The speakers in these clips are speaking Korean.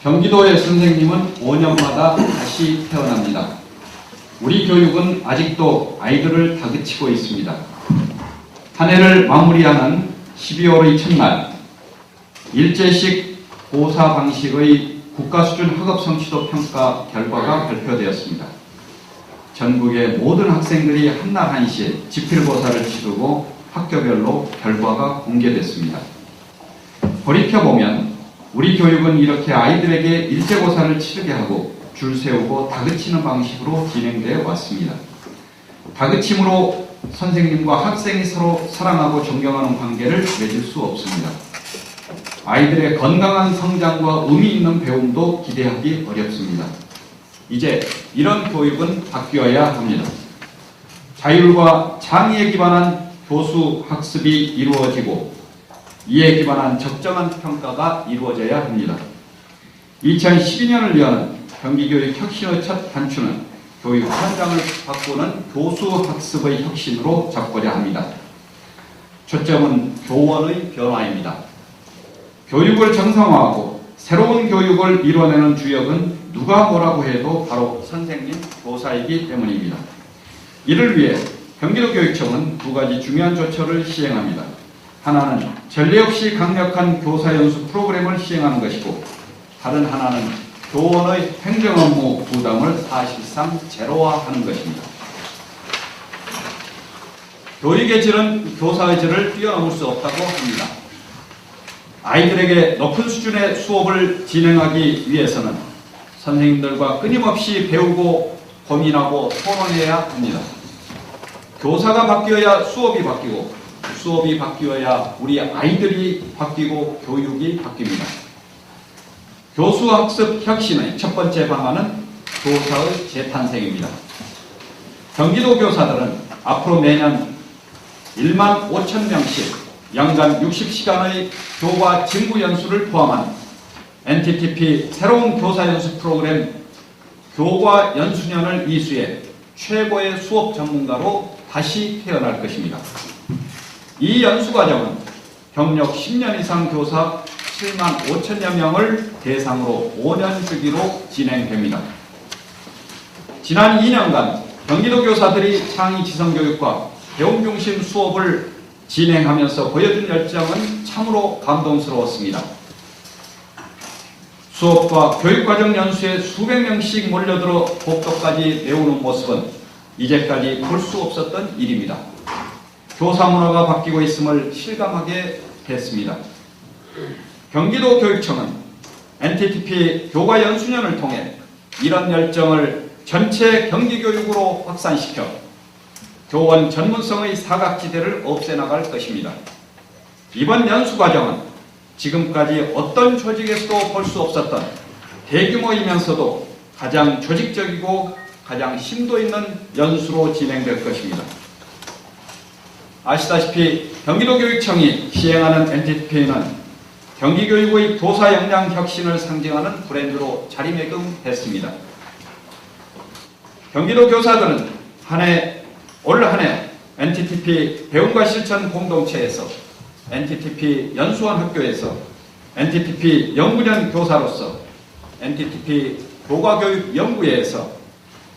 경기도의 선생님은 5년마다 다시 태어납니다. 우리 교육은 아직도 아이들을 다그치고 있습니다. 한 해를 마무리하는 12월의 첫날, 일제식 고사 방식의 국가수준 학업 성취도 평가 결과가 발표되었습니다. 전국의 모든 학생들이 한날 한시에 지필고사를 치르고 학교별로 결과가 공개됐습니다. 돌이켜보면 우리 교육은 이렇게 아이들에게 일제고사를 치르게 하고 줄 세우고 다그치는 방식으로 진행되어 왔습니다. 다그침으로 선생님과 학생이 서로 사랑하고 존경하는 관계를 맺을 수 없습니다. 아이들의 건강한 성장과 의미 있는 배움도 기대하기 어렵습니다. 이제 이런 교육은 바뀌어야 합니다. 자율과 창의에 기반한 교수 학습이 이루어지고 이에 기반한 적정한 평가가 이루어져야 합니다. 2012년을 여는 경기교육 혁신의 첫 단추는 교육 현장을 바꾸는 교수 학습의 혁신으로 잡고자 합니다. 초점은 교원의 변화입니다. 교육을 정상화하고 새로운 교육을 이뤄내는 주역은 누가 뭐라고 해도 바로 선생님, 교사이기 때문입니다. 이를 위해 경기도교육청은 두 가지 중요한 조처를 시행합니다. 하나는 전례 없이 강력한 교사 연수 프로그램을 시행하는 것이고, 다른 하나는 교원의 행정업무 부담을 사실상 제로화하는 것입니다. 교육의 질은 교사의 질을 뛰어넘을 수 없다고 합니다. 아이들에게 높은 수준의 수업을 진행하기 위해서는 선생님들과 끊임없이 배우고 고민하고 토론해야 합니다. 교사가 바뀌어야 수업이 바뀌고, 수업이 바뀌어야 우리 아이들이 바뀌고 교육이 바뀝니다. 교수학습 혁신의 첫 번째 방안은 교사의 재탄생입니다. 경기도 교사들은 앞으로 매년 1만 5천 명씩 연간 60시간의 교과 직무 연수를 포함한 NTTP 새로운 교사 연수 프로그램 교과 연수년을 이수해 최고의 수업 전문가로 다시 태어날 것입니다. 이 연수과정은 경력 10년 이상 교사 7만 5천여 명을 대상으로 5년 주기로 진행됩니다. 지난 2년간 경기도 교사들이 창의 지성교육과 배움 중심 수업을 진행하면서 보여준 열정은 참으로 감동스러웠습니다. 수업과 교육과정 연수에 수백 명씩 몰려들어 복도까지 메우는 모습은 이제까지 볼 수 없었던 일입니다. 교사 문화가 바뀌고 있음을 실감하게 됐습니다. 경기도 교육청은 NTTP 교과 연수년을 통해 이런 열정을 전체 경기교육으로 확산시켜 교원 전문성의 사각지대를 없애나갈 것입니다. 이번 연수과정은 지금까지 어떤 조직에서도 볼 수 없었던 대규모이면서도 가장 조직적이고 가장 심도 있는 연수로 진행될 것입니다. 아시다시피 경기도교육청이 시행하는 NTTP는 경기교육의 교사 역량 혁신을 상징하는 브랜드로 자리매김했습니다. 경기도 교사들은 올 한 해 NTTP 배움과 실천 공동체에서, NTTP 연수원 학교에서, NTTP 연구년 교사로서, NTTP 교과교육연구회에서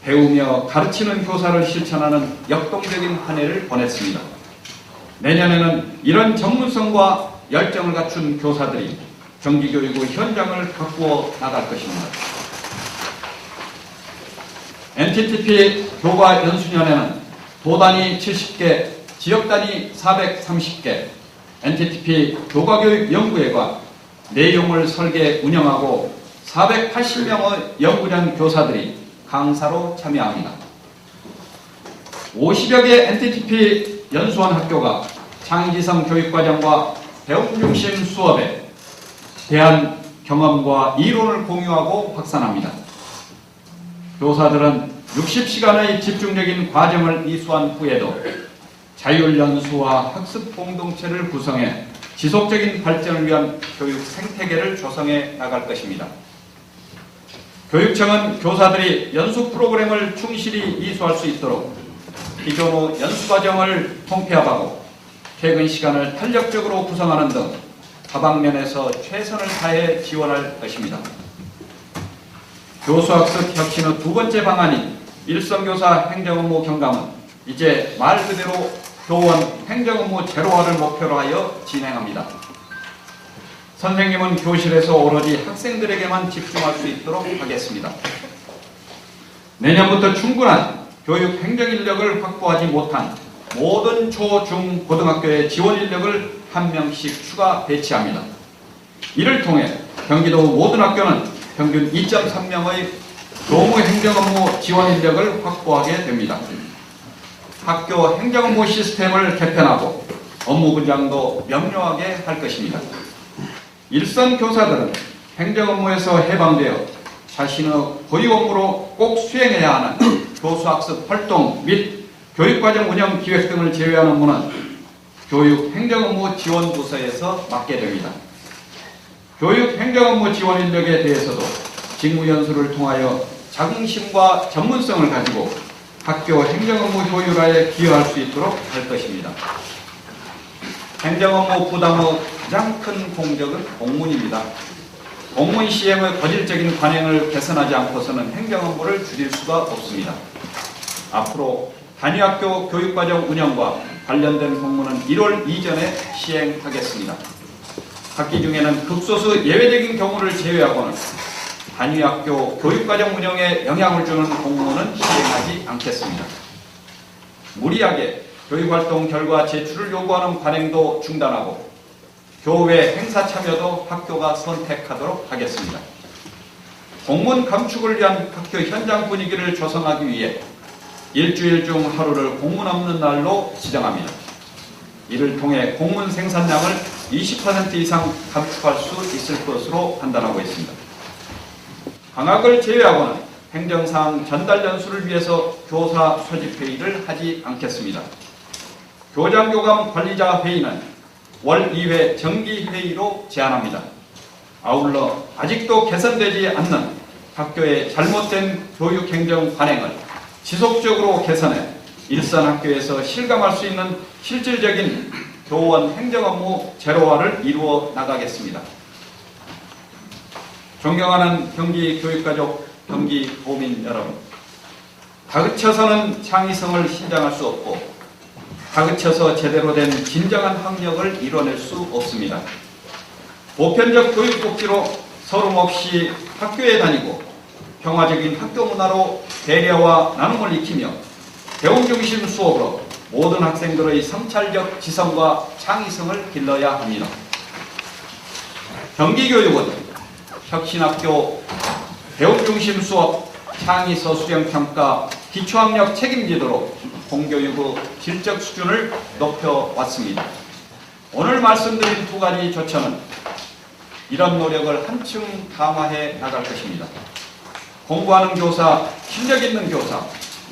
배우며 가르치는 교사를 실천하는 역동적인 한 해를 보냈습니다. 내년에는 이런 전문성과 열정을 갖춘 교사들이 경기교육의 현장을 바꾸어 나갈 것입니다. NTTP 교과 연수년에는 도단위 70개, 지역단위 430개, NTTP 교과교육연구회가 내용을 설계, 운영하고 480명의 연구년 교사들이 강사로 참여합니다. 50여 개 NTTP 연수원 학교가 창의지성 교육과정과 배움 중심 수업에 대한 경험과 이론을 공유하고 확산합니다. 교사들은 60시간의 집중적인 과정을 이수한 후에도 자율연수와 학습 공동체를 구성해 지속적인 발전을 위한 교육 생태계를 조성해 나갈 것입니다. 교육청은 교사들이 연수 프로그램을 충실히 이수할 수 있도록 기존 후 연수과정을 통폐합하고 퇴근 시간을 탄력적으로 구성하는 등 다방면에서 최선을 다해 지원할 것입니다. 교수학습 혁신의 두 번째 방안인 일선교사 행정업무 경감은 이제 말 그대로 교원 행정업무 제로화를 목표로 하여 진행합니다. 선생님은 교실에서 오로지 학생들에게만 집중할 수 있도록 하겠습니다. 내년부터 충분한 교육 행정 인력을 확보하지 못한 모든 초, 중, 고등학교의 지원 인력을 한 명씩 추가 배치합니다. 이를 통해 경기도 모든 학교는 평균 2.3명의 교무 행정업무 지원 인력을 확보하게 됩니다. 학교 행정업무 시스템을 개편하고 업무 분장도 명료하게 할 것입니다. 일선 교사들은 행정업무에서 해방되어 자신의 고유 업무로 꼭 수행해야 하는 교수학습 활동 및 교육과정 운영 기획 등을 제외한 업무는 교육행정업무지원부서에서 맡게 됩니다. 교육행정업무 지원 인력에 대해서도 직무연수를 통하여 자긍심과 전문성을 가지고 학교 행정업무 효율화에 기여할 수 있도록 할 것입니다. 행정업무 부담의 가장 큰 공적은 공문입니다. 공문 시행의 거질적인 관행을 개선하지 않고서는 행정업무를 줄일 수가 없습니다. 앞으로 단위학교 교육과정 운영과 관련된 공문은 1월 이전에 시행하겠습니다. 학기 중에는 극소수 예외적인 경우를 제외하고는 단위학교 교육과정 운영에 영향을 주는 공문은 시행하지 않겠습니다. 무리하게 교육활동 결과 제출을 요구하는 관행도 중단하고 교외 행사 참여도 학교가 선택하도록 하겠습니다. 공문 감축을 위한 학교 현장 분위기를 조성하기 위해 일주일 중 하루를 공문 없는 날로 지정합니다. 이를 통해 공문 생산량을 20% 이상 감축할 수 있을 것으로 판단하고 있습니다. 방학을 제외하고는 행정사항 전달 연수를 위해서 교사 소집회의를 하지 않겠습니다. 교장교감 관리자 회의는 월 2회 정기회의로 제한합니다. 아울러 아직도 개선되지 않는 학교의 잘못된 교육행정 관행을 지속적으로 개선해 일선 학교에서 실감할 수 있는 실질적인 교원 행정업무 제로화를 이루어 나가겠습니다. 존경하는 경기교육가족, 경기도민 여러분, 다그쳐서는 창의성을 신장할 수 없고 다그쳐서 제대로 된 진정한 학력을 이뤄낼 수 없습니다. 보편적 교육복지로 서름 없이 학교에 다니고 평화적인 학교 문화로 배려와 나눔을 익히며 배움중심 수업으로 모든 학생들의 성찰적 지성과 창의성을 길러야 합니다. 경기교육은 혁신학교, 배움중심 수업, 창의서 수령평가, 기초학력 책임지도록 공교육의 질적 수준을 높여왔습니다. 오늘 말씀드린 두 가지 조처는 이런 노력을 한층 강화해 나갈 것입니다. 공부하는 교사, 실력 있는 교사,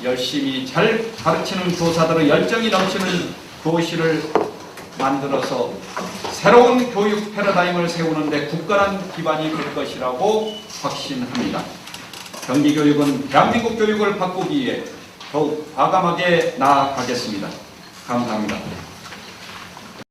열심히 잘 가르치는 교사들의 열정이 넘치는 교실을 만들어서 새로운 교육 패러다임을 세우는 데 굳건한 기반이 될 것이라고 확신합니다. 경기교육은 대한민국 교육을 바꾸기 위해 더욱 과감하게 나아가겠습니다. 감사합니다.